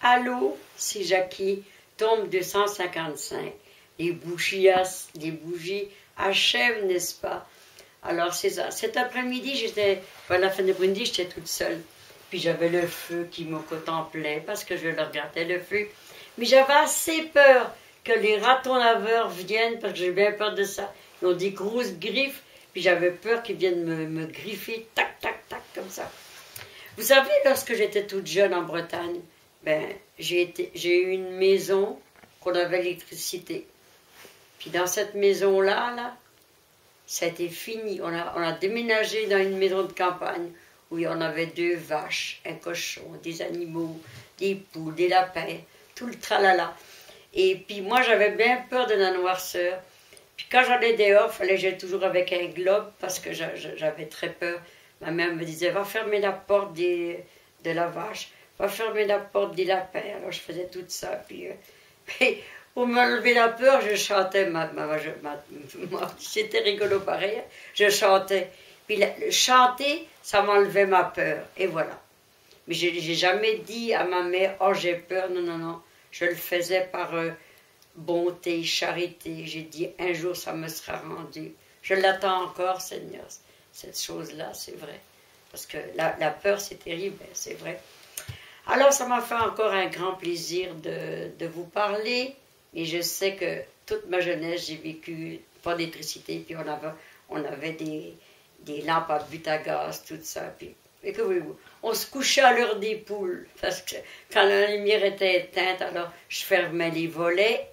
Allô, c'est Jackie, tombe 255. Les bougies achèvent, n'est-ce pas? Alors c'est ça. Cet après-midi, j'étais, à la fin de l'après-midi, j'étais toute seule. Puis j'avais le feu qui me contemplait parce que je le regardais, le feu. Mais j'avais assez peur que les ratons laveurs viennent, parce que j'ai bien peur de ça. Ils ont des grosses griffes, puis j'avais peur qu'ils viennent me griffer, tac, tac, tac, comme ça. Vous savez, lorsque j'étais toute jeune en Bretagne, ben, j'ai eu une maison qu'on avait l'électricité. Puis dans cette maison-là, ça a été fini. On a déménagé dans une maison de campagne où on avait 2 vaches, un cochon, des animaux, des poules, des lapins, tout le tralala. Et puis moi, j'avais bien peur de la noirceur. Puis quand j'allais dehors, il fallait que j'aille toujours avec un globe parce que j'avais très peur. Ma mère me disait, va fermer la porte de la vache, va fermer la porte des lapins. Alors je faisais tout ça. Puis pour m'enlever la peur, je chantais. C'était rigolo pareil. Je chantais. Puis chanter, ça m'enlevait ma peur. Et voilà. Mais j'ai jamais dit à ma mère, oh j'ai peur. Non, non, non. Je le faisais par bonté, charité. J'ai dit, un jour ça me sera rendu. Je l'attends encore, Seigneur. Cette chose-là, c'est vrai. Parce que la peur, c'est terrible, c'est vrai. Alors, ça m'a fait encore un grand plaisir de vous parler. Et je sais que toute ma jeunesse, j'ai vécu pas d'électricité. Puis on avait des lampes à but à gaz, tout ça. Puis, et que voulez-vous? On se couchait à l'heure des poules. Parce que quand la lumière était éteinte, alors je fermais les volets.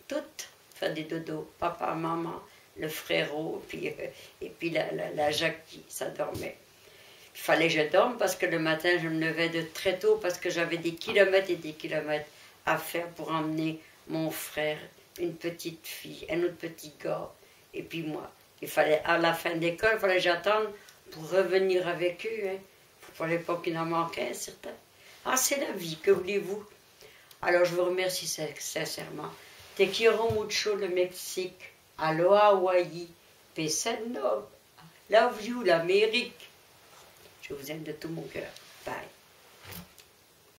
Toutes, faire des dodos. Papa, maman, le frérot, et puis la Jackie, ça dormait. Il fallait que je dorme parce que le matin, je me levais de très tôt parce que j'avais des kilomètres et des kilomètres à faire pour emmener mon frère, une petite fille, un autre petit gars, et puis moi. Il fallait, à la fin de l'école, il fallait que j'attende pour revenir avec eux. Hein. Il ne fallait pas qu'il en manque un, certain. Ah, c'est la vie, que voulez-vous? Alors, je vous remercie sincèrement. Te quiero mucho, le Mexique. Aloha, Hawaii. Peace and love. Love you, l'Amérique. Je vous aime de tout mon cœur. Bye.